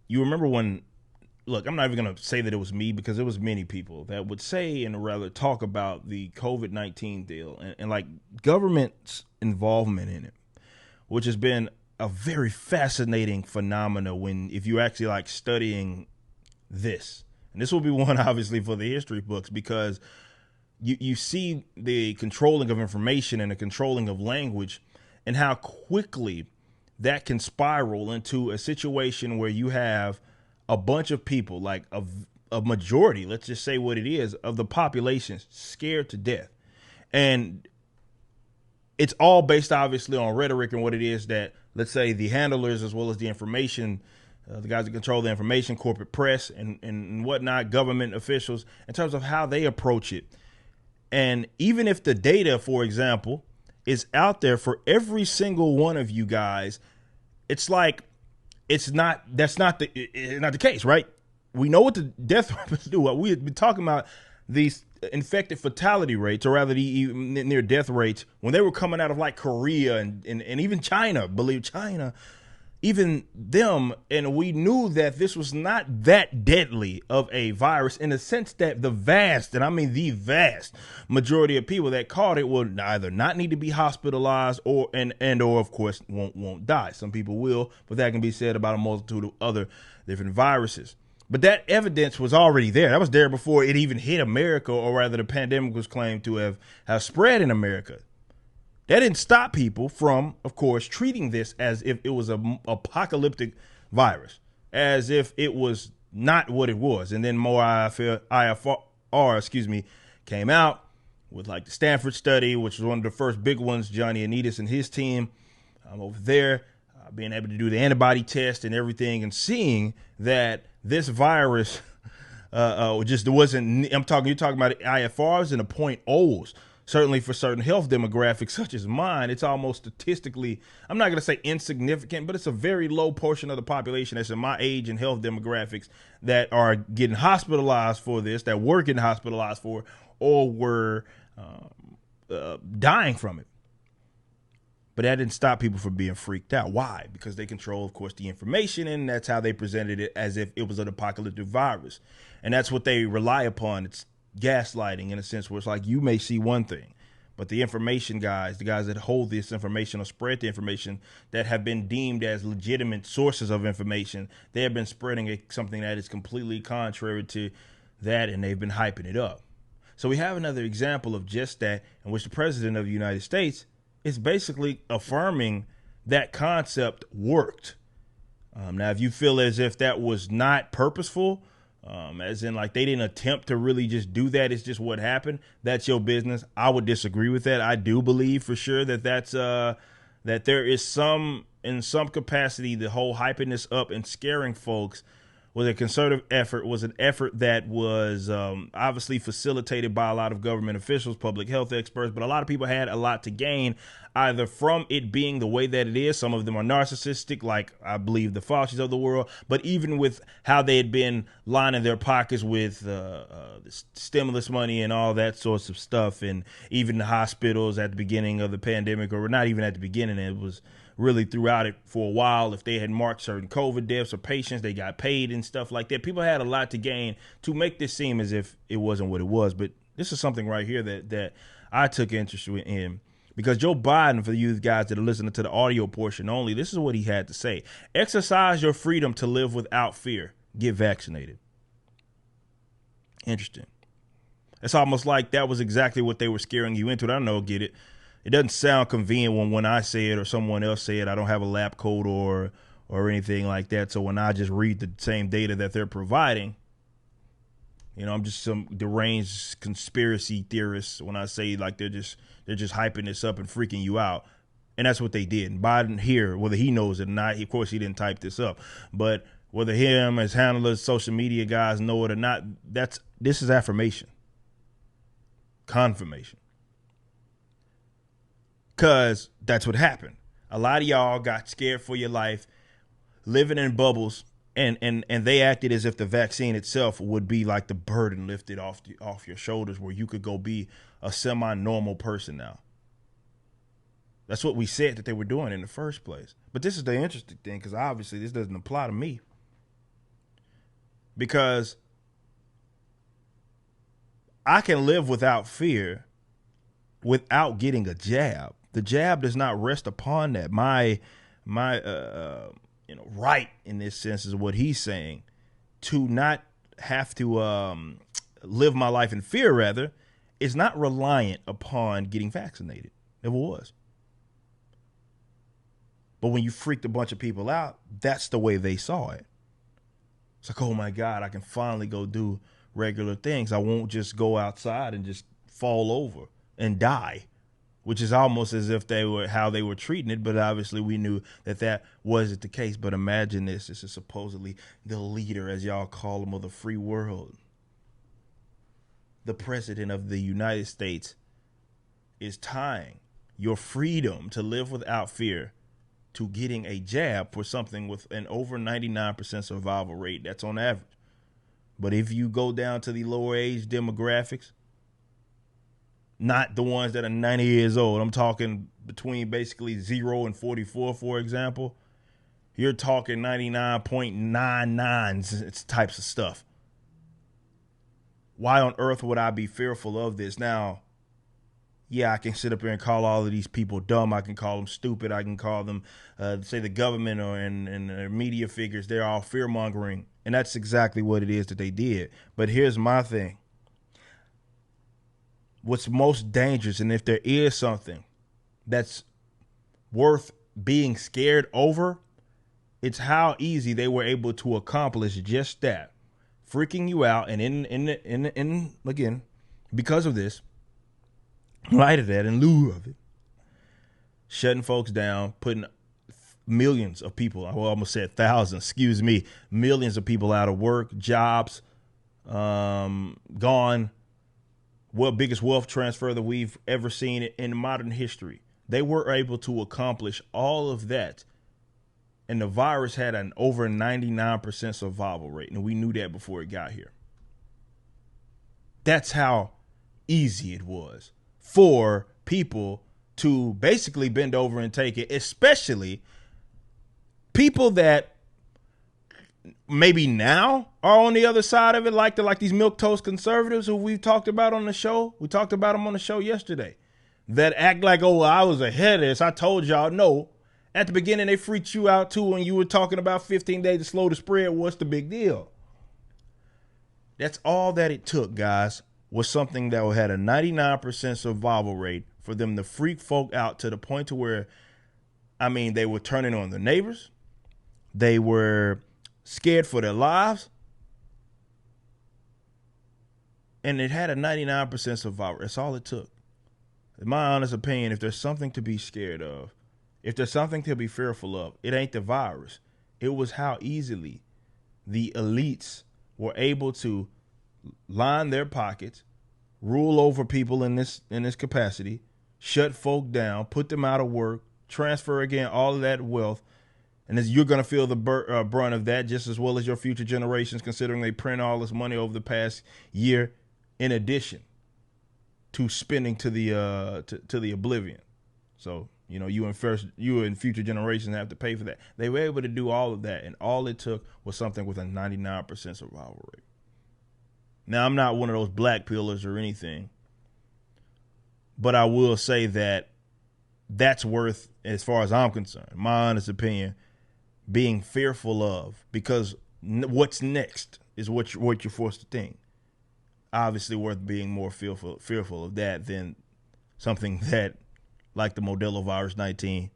you remember when, look, I'm not even going to say that it was me because it was many people that would say and rather talk about the COVID-19 deal and like government's involvement in it, which has been a very fascinating phenomena when, if you're actually like studying this. And this will be one obviously for the history books because you see the controlling of information and the controlling of language and how quickly that can spiral into a situation where you have a bunch of people, like a majority, let's just say what it is, of the population scared to death. And it's all based obviously on rhetoric and what it is that, let's say, the handlers as well as the information, the guys that control the information, corporate press and whatnot, government officials, in terms of how they approach it. And even if the data, for example, is out there for every single one of you guys, it's like that's not the case, right? We know what the death rates do. We've been talking about these infected fatality rates, or rather the near death rates, when they were coming out of like Korea and even China, even them, and we knew that this was not that deadly of a virus in the sense that the vast, and I mean the vast majority of people that caught it will either not need to be hospitalized or of course won't die. Some people will, but that can be said about a multitude of other different viruses. But that evidence was already there. That was there before it even hit America, or rather the pandemic was claimed to have spread in America. That didn't stop people from, of course, treating this as if it was an apocalyptic virus, as if it was not what it was. And then more IFR, came out with like the Stanford study, which was one of the first big ones, Johnny Anitas and his team over there, being able to do the antibody test and everything and seeing that this virus just wasn't, you're talking about IFRs and the point O's. Certainly for certain health demographics such as mine, it's almost statistically, I'm not going to say insignificant, but it's a very low portion of the population that's in my age and health demographics that are getting hospitalized for this, that were getting hospitalized for, or were dying from it. But that didn't stop people from being freaked out. Why? Because they control, of course, the information, and that's how they presented it, as if it was an apocalyptic virus. And that's what they rely upon. It's gaslighting in a sense, where it's like you may see one thing, but the information guys, the guys that hold this information or spread the information that have been deemed as legitimate sources of information, they have been spreading something that is completely contrary to that, and they've been hyping it up. So we have another example of just that, in which the president of the United States is basically affirming that concept worked. Now, if you feel as if that was not purposeful, as in like they didn't attempt to really just do that, it's just what happened, that's your business. I would disagree with that. I do believe for sure that that there is in some capacity, the whole hyping this up and scaring folks was a concerted effort, was an effort that was obviously facilitated by a lot of government officials, public health experts, but a lot of people had a lot to gain either from it being the way that it is. Some of them are narcissistic, like I believe the Faucis of the world, but even with how they had been lining their pockets with the stimulus money and all that sorts of stuff, and even the hospitals at the beginning of the pandemic, or not even at the beginning, it was really throughout it for a while. If they had marked certain COVID deaths or patients, they got paid and stuff like that. People had a lot to gain to make this seem as if it wasn't what it was. But this is something right here that I took interest in, because Joe Biden, for you guys that are listening to the audio portion only, this is what he had to say. Exercise your freedom to live without fear. Get vaccinated. Interesting. It's almost like that was exactly what they were scaring you into. I don't know, get it. It doesn't sound convenient when I say it or someone else say it. I don't have a lab coat or anything like that. So when I just read the same data that they're providing, I'm just some deranged conspiracy theorist when I say like they're just hyping this up and freaking you out. And that's what they did. And Biden here, whether he knows it or not, of course he didn't type this up, but whether him, his handlers, social media guys know it or not, this is affirmation, confirmation. Because that's what happened. A lot of y'all got scared for your life, living in bubbles, and they acted as if the vaccine itself would be like the burden lifted off your shoulders, where you could go be a semi-normal person now. That's what we said that they were doing in the first place. But this is the interesting thing, because obviously this doesn't apply to me. because I can live without fear without getting a jab. The jab does not rest upon that. My right in this sense is what he's saying, to not have to live my life in fear, rather, is not reliant upon getting vaccinated. Never was. But when you freaked a bunch of people out, that's the way they saw it. It's like, oh my God, I can finally go do regular things. I won't just go outside and just fall over and die, which is almost as if they were how they were treating it. But obviously we knew that that wasn't the case. But imagine this. This is supposedly the leader, as y'all call him, of the free world. The president of the United States is tying your freedom to live without fear to getting a jab for something with an over 99% survival rate. That's on average. But if you go down to the lower age demographics, not the ones that are 90 years old, I'm talking between basically 0 and 44, for example, you're talking 99.99s types of stuff. Why on earth would I be fearful of this? Now, yeah, I can sit up here and call all of these people dumb. I can call them stupid. I can call them, say the government and media figures. They're all fear mongering. And that's exactly what it is that they did. But here's my thing. What's most dangerous, and if there is something that's worth being scared over, it's how easy they were able to accomplish just that. Freaking you out. And in again, because of this, light of that, in lieu of it, shutting folks down, putting millions of people, I almost said thousands, millions of people out of work, jobs gone. Well, biggest wealth transfer that we've ever seen in modern history. They were able to accomplish all of that. And the virus had an over 99% survival rate. And we knew that before it got here. That's how easy it was for people to basically bend over and take it, especially people that maybe now are on the other side of it, like these milquetoast conservatives who we've talked about on the show. We talked about them on the show yesterday, that act like, oh, I was ahead of this. I told y'all. No, at the beginning, they freaked you out too when you were talking about 15 days to slow the spread. What's the big deal? That's all that it took, guys, was something that had a 99% survival rate for them to freak folk out to the point to where, I mean, they were turning on their neighbors. They were scared for their lives. And it had a 99% survival. That's all it took. In my honest opinion, if there's something to be scared of, if there's something to be fearful of, it ain't the virus. It was how easily the elites were able to line their pockets, rule over people in this capacity, shut folk down, put them out of work, transfer again all of that wealth. And you're going to feel the brunt of that just as well as your future generations, considering they print all this money over the past year, in addition to spending to the oblivion. So, you know, you and future generations have to pay for that. They were able to do all of that, and all it took was something with a 99% survival rate. Now, I'm not one of those black pillars or anything, but I will say that that's worth, as far as I'm concerned, my honest opinion, being fearful of, because what's next is what you're forced to think. Obviously worth being more fearful of that than something that, like the Modelo virus 19,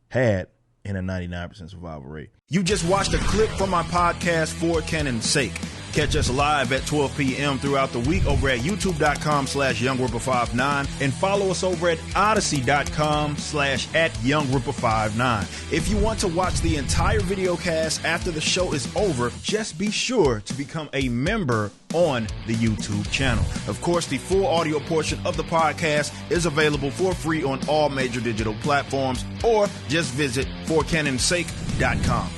had in a 99% survival rate. You just watched a clip from my podcast, For Canon's Sake. Catch us live at 12 p.m. throughout the week over at youtube.com/YoungRipper59 and follow us over at odyssey.com/@YoungRipper59. If you want to watch the entire video cast after the show is over, just be sure to become a member on the YouTube channel. Of course, the full audio portion of the podcast is available for free on all major digital platforms, or just visit forcanonsake.com.